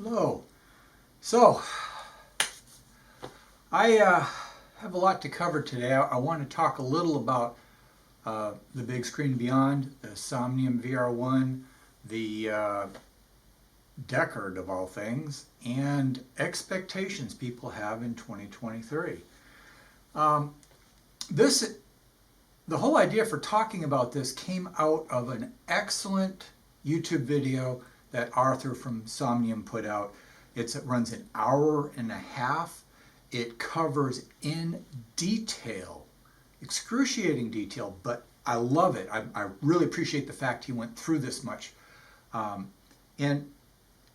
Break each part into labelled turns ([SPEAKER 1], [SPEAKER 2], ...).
[SPEAKER 1] Hello. So, I have a lot to cover today. I want to talk a little about the Bigscreen Beyond, the Somnium VR1, the Deckard of all things, and expectations people have in 2023. Um, the whole idea for talking about this came out of an excellent YouTube video that Artur from Somnium put out. It runs an hour and a half. It covers in detail, excruciating detail, but I love it. I really appreciate the fact he went through this much. And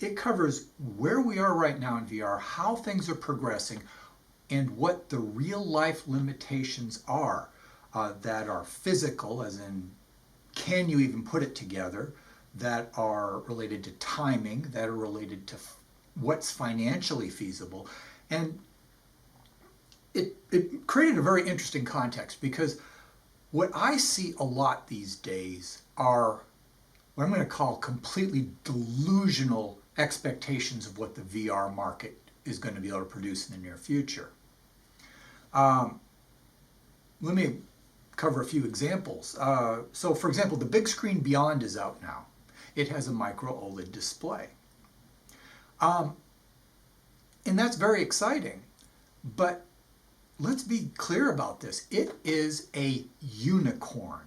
[SPEAKER 1] it covers where we are right now in VR, how things are progressing, and what the real life limitations are that are physical, as in can you even put it together, that are related to timing, that are related to what's financially feasible. And it created a very interesting context, because what I see a lot these days are what I'm going to call completely delusional expectations of what the VR market is going to be able to produce in the near future. Let me cover a few examples. So for example, the Bigscreen Beyond is out now. It has a micro OLED display. And that's very exciting, but let's be clear about this. It is a unicorn.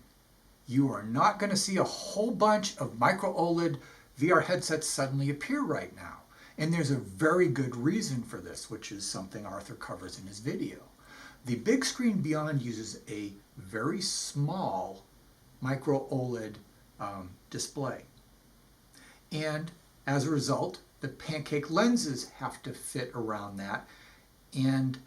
[SPEAKER 1] You are not going to see a whole bunch of micro OLED VR headsets suddenly appear right now. And there's a very good reason for this, which is something Artur covers in his video. The Bigscreen Beyond uses a very small micro OLED display. And as a result, the pancake lenses have to fit around that. And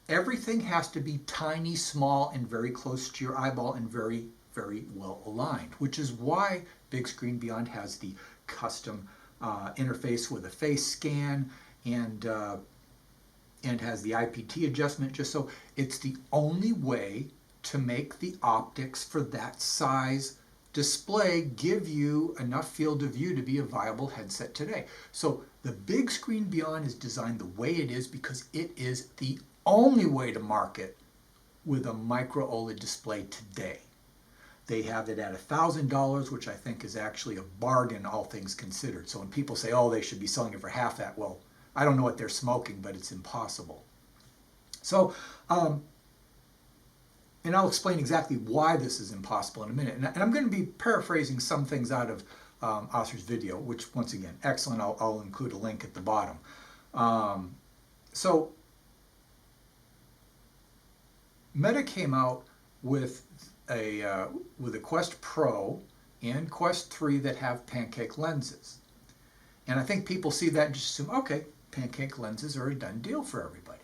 [SPEAKER 1] everything has to be tiny, small, and very close to your eyeball and very, very well aligned, which is why Bigscreen Beyond has the custom interface with a face scan and has the IPT adjustment, just so it's the only way to make the optics for that size display give you enough field of view to be a viable headset today. So the Bigscreen Beyond is designed the way it is because it is the only way to market with a micro OLED display today. They have it at $1,000, which I think is actually a bargain, all things considered. So when people say, oh, they should be selling it for half that, well, I don't know what they're smoking, but it's impossible. So, and I'll explain exactly why this is impossible in a minute. And I'm going to be paraphrasing some things out of Artur's video, which, once again, excellent. I'll include a link at the bottom. So Meta came out with a Quest Pro and Quest 3 that have pancake lenses. And I think people see that and just assume, okay, pancake lenses are a done deal for everybody.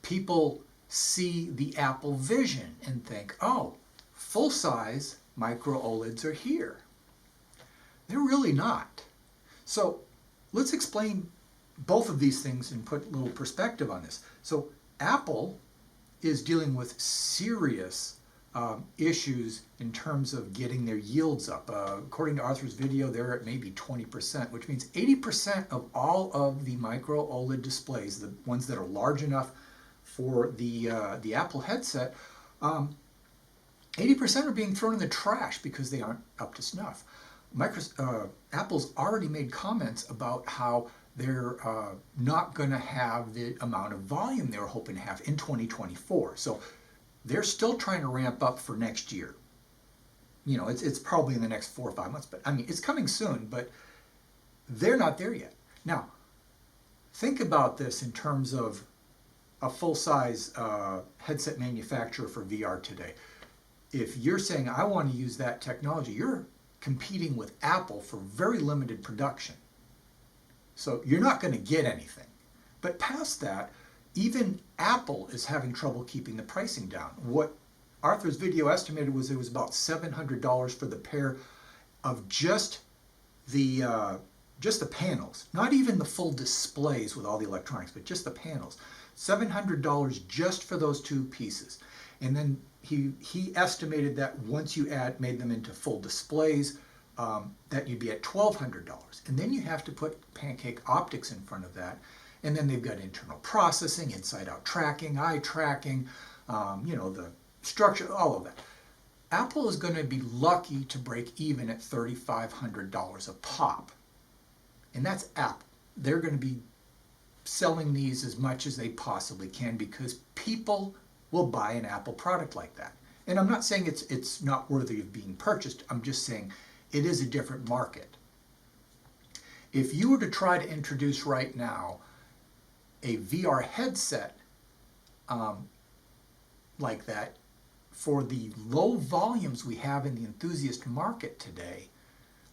[SPEAKER 1] People see the Apple Vision and think, oh, full-size micro OLEDs are here. They're really not. So let's explain both of these things and put a little perspective on this. So Apple is dealing with serious issues in terms of getting their yields up. According to Arthur's video, they're at maybe 20%, which means 80% of all of the micro OLED displays, the ones that are large enough for the Apple headset, 80% are being thrown in the trash because they aren't up to snuff. Apple's already made comments about how they're not going to have the amount of volume they were hoping to have in 2024. So they're still trying to ramp up for next year. You know, it's probably in the next 4 or 5 months, but I mean, it's coming soon, but they're not there yet. Now, think about this in terms of a full-size headset manufacturer for VR today. If you're saying, I want to use that technology, you're competing with Apple for very limited production. So you're not going to get anything. But past that, even Apple is having trouble keeping the pricing down. What Arthur's video estimated was it was about $700 for the pair of just the panels, not even the full displays with all the electronics, but just the panels. $700 just for those two pieces. And then he estimated that once you made them into full displays, that you'd be at $1,200. And then you have to put pancake optics in front of that. And then they've got internal processing, inside-out tracking, eye tracking, the structure, all of that. Apple is going to be lucky to break even at $3,500 a pop. And that's Apple. They're going to be selling these as much as they possibly can because people will buy an Apple product like that. And I'm not saying it's not worthy of being purchased. I'm just saying it is a different market. If you were to try to introduce right now a VR headset like that for the low volumes we have in the enthusiast market today,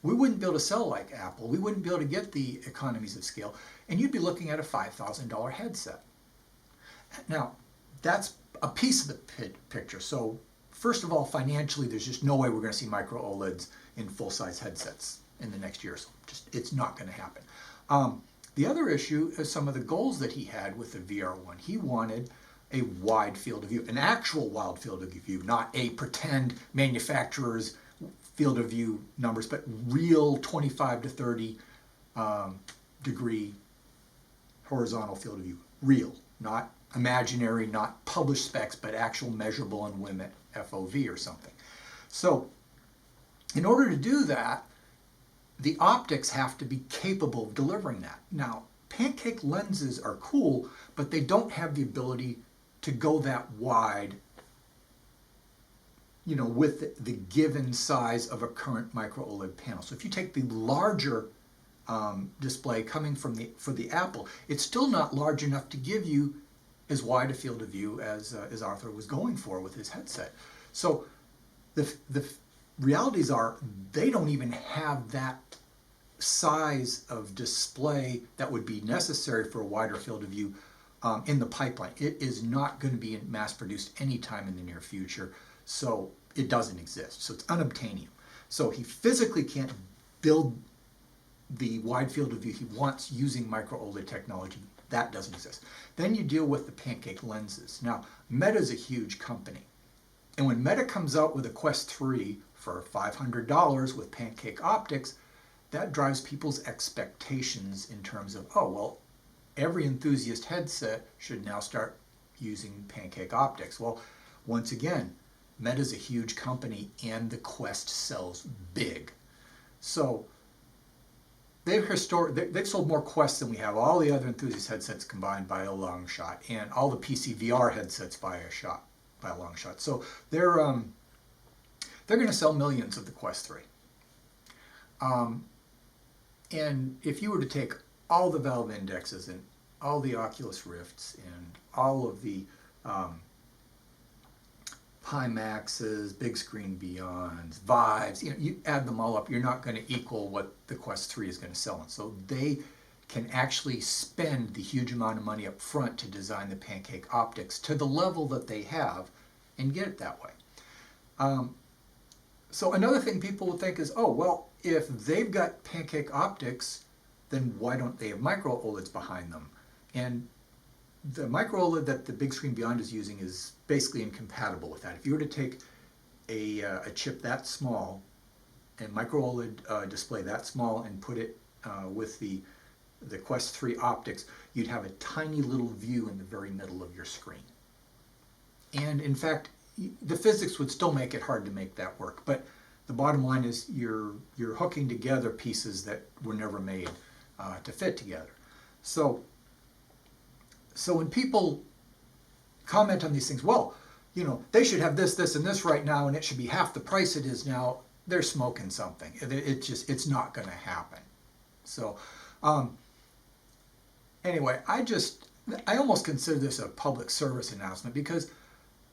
[SPEAKER 1] we wouldn't be able to sell like Apple. We wouldn't be able to get the economies of scale. And you'd be looking at a $5,000 headset. Now, that's a piece of the picture. So first of all, financially, there's just no way we're going to see micro OLEDs in full-size headsets in the next year or so. It's not going to happen. The other issue is some of the goals that he had with the VR1. He wanted a wide field of view, an actual wide field of view, not a pretend manufacturer's field of view numbers, but real 25 to 30 degree horizontal field of view. Real, not imaginary, not published specs, but actual measurable and limit FOV or something. So in order to do that, the optics have to be capable of delivering that. Now, pancake lenses are cool, but they don't have the ability to go that wide, with the given size of a current micro OLED panel. So if you take the larger display coming for the Apple, it's still not large enough to give you as wide a field of view as Artur was going for with his headset. So the realities are they don't even have that size of display that would be necessary for a wider field of view in the pipeline. It is not going to be mass produced anytime in the near future, so it doesn't exist. So it's unobtainium. So he physically can't build the wide field of view he wants using micro OLED technology. That doesn't exist. Then you deal with the pancake lenses. Now, Meta's a huge company. And when Meta comes out with a Quest 3 for $500 with pancake optics, that drives people's expectations in terms of, oh, well, every enthusiast headset should now start using pancake optics. Well, once again, Meta's a huge company and the Quest sells big. So they've sold more Quests than we have all the other enthusiast headsets combined by a long shot, and all the PC VR headsets by a long shot. So they're going to sell millions of the Quest 3. And if you were to take all the Valve indexes and all the Oculus Rifts and all of the Pimaxes, Bigscreen Beyonds, Vives, you add them all up, you're not going to equal what the Quest 3 is going to sell. And so they can actually spend the huge amount of money up front to design the pancake optics to the level that they have and get it that way. So another thing people will think is, oh, well, if they've got pancake optics, then why don't they have micro OLEDs behind them? And the micro OLED that the Bigscreen Beyond is using is basically incompatible with that. If you were to take a chip that small and micro OLED display that small and put it with the Quest 3 optics, you'd have a tiny little view in the very middle of your screen. And in fact, the physics would still make it hard to make that work. But the bottom line is you're hooking together pieces that were never made to fit together. So when people comment on these things, well, they should have this, this, and this right now, and it should be half the price it is now, they're smoking something. It's not going to happen. So anyway, I almost consider this a public service announcement because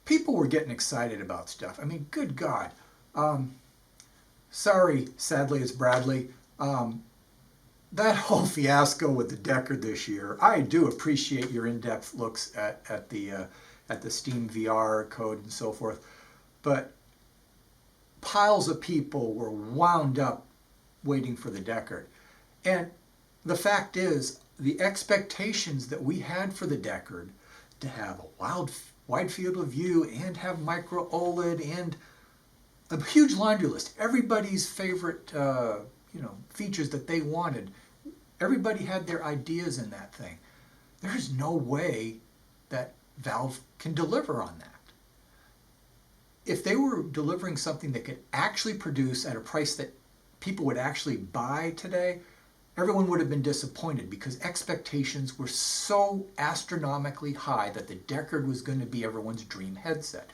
[SPEAKER 1] people were getting excited about stuff. I mean, good God. Sorry, sadly, it's Bradley. That whole fiasco with the Deckard this year, I do appreciate your in-depth looks at the Steam VR code and so forth, but piles of people were wound up waiting for the Deckard. And the fact is, the expectations that we had for the Deckard to have a wide field of view and have micro OLED and a huge laundry list, everybody's favorite features that they wanted. Everybody had their ideas in that thing. There's no way that Valve can deliver on that. If they were delivering something that could actually produce at a price that people would actually buy today, everyone would have been disappointed because expectations were so astronomically high that the Deckard was going to be everyone's dream headset.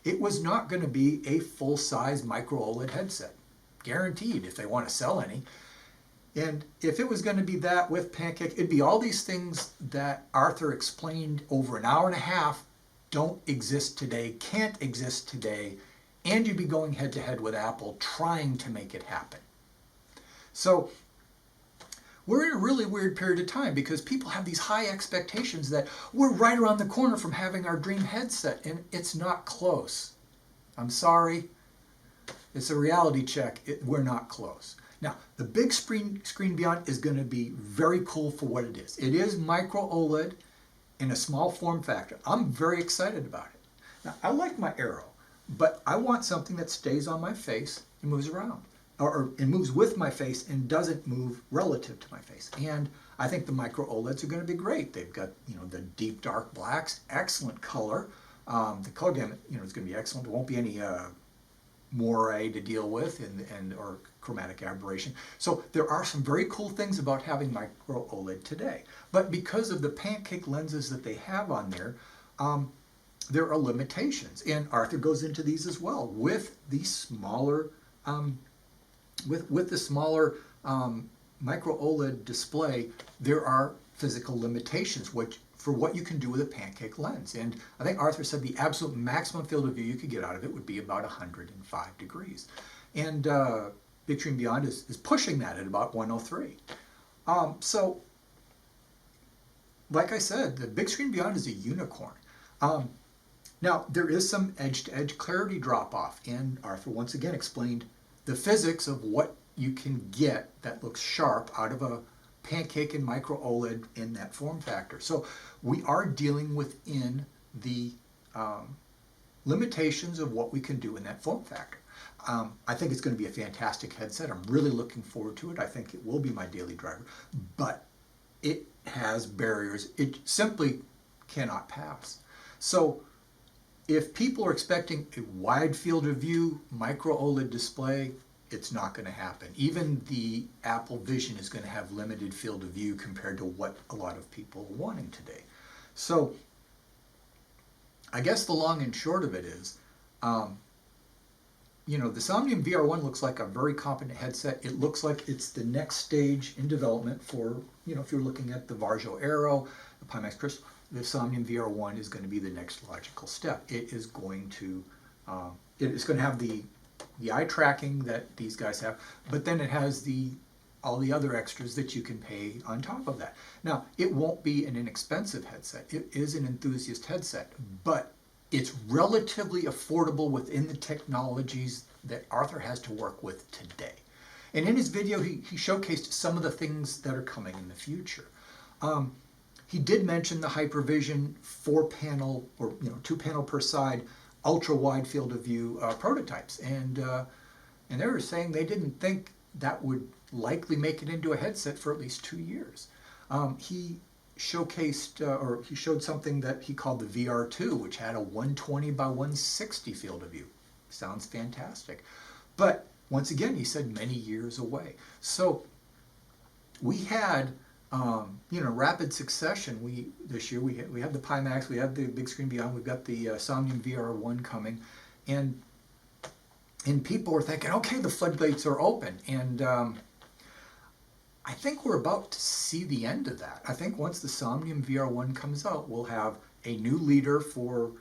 [SPEAKER 1] It was not going to be a full-size micro OLED headset, guaranteed, if they want to sell any. And if it was going to be that with Pancake, it'd be all these things that Artur explained over an hour and a half don't exist today, can't exist today, and you'd be going head-to-head with Apple trying to make it happen. So we're in a really weird period of time because people have these high expectations that we're right around the corner from having our dream headset, and it's not close. I'm sorry. It's a reality check. We're not close. Now, the Bigscreen Beyond is going to be very cool for what it is. It is micro OLED in a small form factor. I'm very excited about it. Now, I like my Arrow, but I want something that stays on my face and moves around. Or it moves with my face and doesn't move relative to my face. And I think the micro OLEDs are going to be great. They've got the deep dark blacks, excellent color. The color gamut is going to be excellent. There won't be any moire to deal with or chromatic aberration. So there are some very cool things about having micro OLED today. But because of the pancake lenses that they have on there are limitations. And Artur goes into these as well with the smaller with the smaller micro OLED display, there are physical limitations for what you can do with a pancake lens. And I think Artur said the absolute maximum field of view you could get out of it would be about 105 degrees. And Bigscreen Beyond is pushing that at about 103. So, like I said, the Bigscreen Beyond is a unicorn. Now, there is some edge-to-edge clarity drop-off, and Artur once again explained the physics of what you can get that looks sharp out of a pancake and micro OLED in that form factor. So we are dealing within the limitations of what we can do in that form factor. I think it's going to be a fantastic headset. I'm really looking forward to it. I think it will be my daily driver, but it has barriers. It simply cannot pass. So if people are expecting a wide field of view micro OLED display, it's not going to happen. Even the Apple Vision is going to have limited field of view compared to what a lot of people are wanting today. So I guess the long and short of it is, the Somnium VR1 looks like a very competent headset. It looks like it's the next stage in development for, if you're looking at the Varjo Aero, the Pimax Crystal, the Somnium VR1 is going to be the next logical step. It is going to have the eye tracking that these guys have, but then it has all the other extras that you can pay on top of that. Now, it won't be an inexpensive headset. It is an enthusiast headset, but it's relatively affordable within the technologies that Artur has to work with today. And in his video, he showcased some of the things that are coming in the future. He did mention the Hypervision 4-panel or 2-panel per side ultra wide field of view prototypes, and they were saying they didn't think that would likely make it into a headset for at least 2 years. He showcased or he showed something that he called the VR2, which had a 120 by 160 field of view. Sounds fantastic, but once again, he said many years away. So we had rapid succession. This year we have the Pimax, we have the Bigscreen Beyond, we've got the Somnium VR1 coming, and people are thinking, okay, the floodgates are open, and I think we're about to see the end of that. I think once the Somnium VR1 comes out, we'll have a new leader for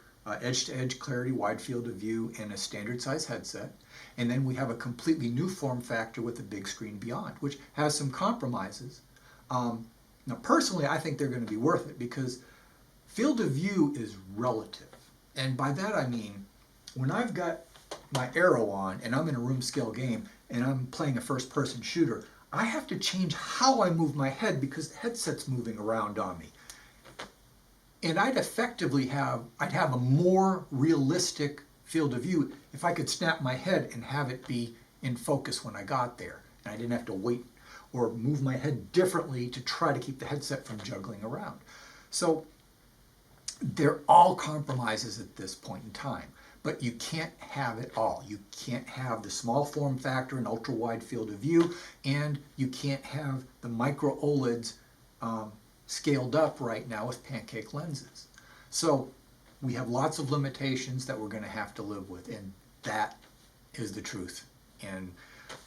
[SPEAKER 1] edge-to-edge clarity, wide field of view, and a standard size headset. And then we have a completely new form factor with the Bigscreen Beyond, which has some compromises. Now, personally, I think they're going to be worth it because field of view is relative. And by that I mean, when I've got my Arrow on and I'm in a room scale game and I'm playing a first-person shooter, I have to change how I move my head because the headset's moving around on me. And I'd have a more realistic field of view if I could snap my head and have it be in focus when I got there. And I didn't have to wait or move my head differently to try to keep the headset from juggling around. So they're all compromises at this point in time, but you can't have it all. You can't have the small form factor and ultra wide field of view, and you can't have the micro OLEDs scaled up right now with pancake lenses. So we have lots of limitations that we're going to have to live with, and that is the truth. And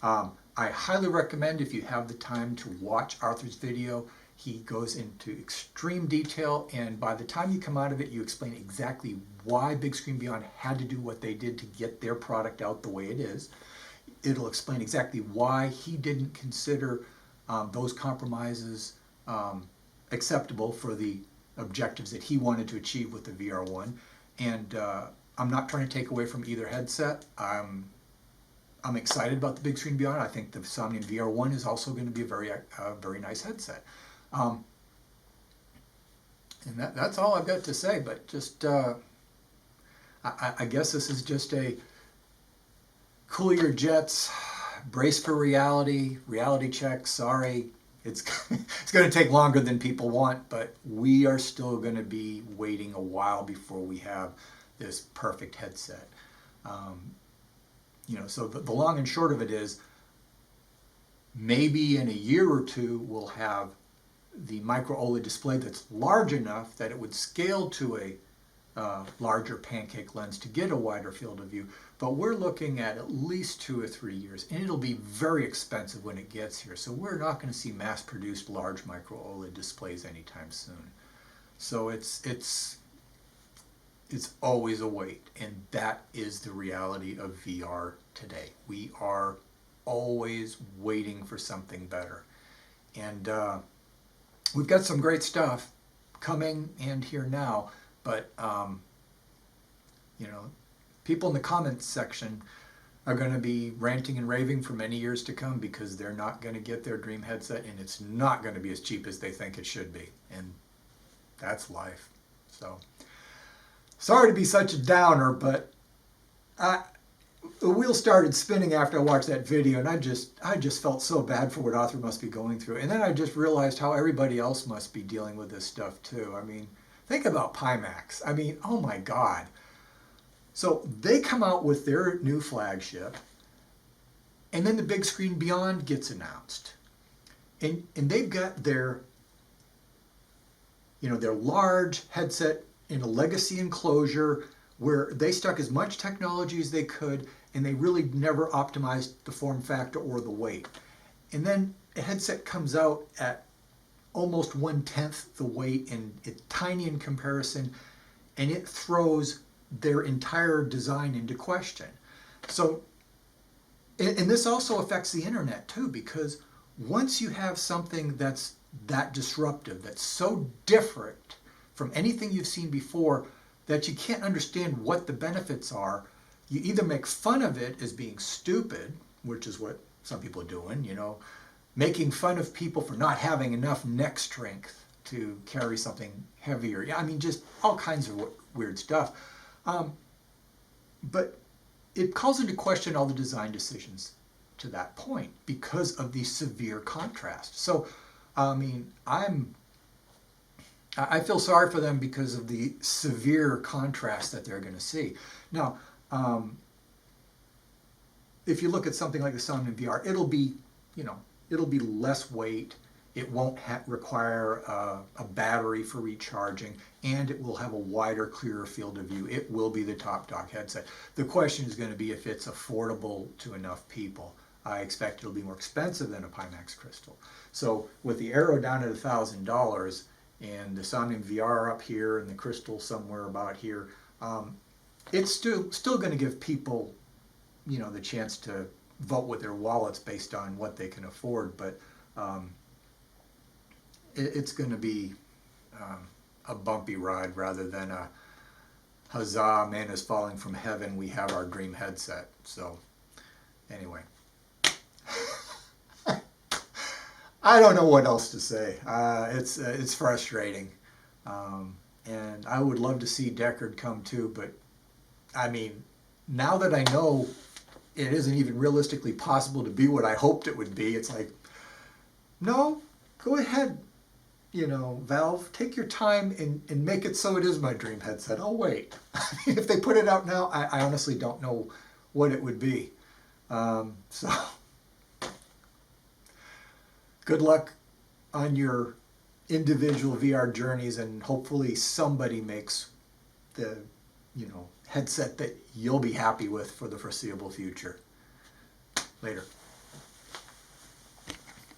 [SPEAKER 1] I highly recommend, if you have the time, to watch Arthur's video. He goes into extreme detail, and by the time you come out of it, you explain exactly why Bigscreen Beyond had to do what they did to get their product out the way it is. It'll explain exactly why he didn't consider those compromises acceptable for the objectives that he wanted to achieve with the VR1. And I'm not trying to take away from either headset. I'm excited about the Bigscreen Beyond. I think the Somnium VR1 is also going to be a very nice headset. And that's all I've got to say, but just I guess this is just a cool your jets, brace for reality check. Sorry, it's it's going to take longer than people want, but we are still going to be waiting a while before we have this perfect headset. So the long and short of it is, maybe in a year or two we'll have the micro OLED display that's large enough that it would scale to a larger pancake lens to get a wider field of view. But we're looking at least 2 or 3 years, and it'll be very expensive when it gets here. So we're not going to see mass-produced large micro OLED displays anytime soon. So it's always a wait, and that is the reality of VR today. We are always waiting for something better. And we've got some great stuff coming and here now, but people in the comments section are going to be ranting and raving for many years to come because they're not going to get their dream headset, and it's not going to be as cheap as they think it should be. And that's life. So sorry to be such a downer, but the wheel started spinning after I watched that video, and I just felt so bad for what Arthur must be going through. And then I just realized how everybody else must be dealing with this stuff too. I mean, think about Pimax. I mean, oh my God. So they come out with their new flagship, and then the Bigscreen Beyond gets announced. And they've got their large headset in a legacy enclosure where they stuck as much technology as they could, and they really never optimized the form factor or the weight. And then a headset comes out at almost 1/10 the weight, and it's tiny in comparison, and it throws their entire design into question. So, and this also affects the internet too, because once you have something that's that disruptive, that's so different from anything you've seen before, that you can't understand what the benefits are, you either make fun of it as being stupid, which is what some people are doing, making fun of people for not having enough neck strength to carry something heavier. I mean, just all kinds of weird stuff. But it calls into question all the design decisions to that point because of the severe contrast. So, I mean, I feel sorry for them because of the severe contrast that they're going to see. Now, if you look at something like the Somnium VR, it'll be less weight. It won't require a battery for recharging, and it will have a wider, clearer field of view. It will be the top dog headset. The question is going to be if it's affordable to enough people. I expect it'll be more expensive than a Pimax Crystal. So with the Aero down at $1,000 and the Somnium VR up here and the Crystal somewhere about here, it's still going to give people, the chance to vote with their wallets based on what they can afford. But it's going to be a bumpy ride rather than a huzzah, man is falling from heaven, we have our dream headset. So anyway, I don't know what else to say. It's frustrating, and I would love to see Deckard come too, but I mean, now that I know it isn't even realistically possible to be what I hoped it would be, it's like, no, go ahead, Valve, take your time and make it so it is my dream headset. I'll wait. If they put it out now, I honestly don't know what it would be. So good luck on your individual VR journeys, and hopefully somebody makes the headset that you'll be happy with for the foreseeable future. Later.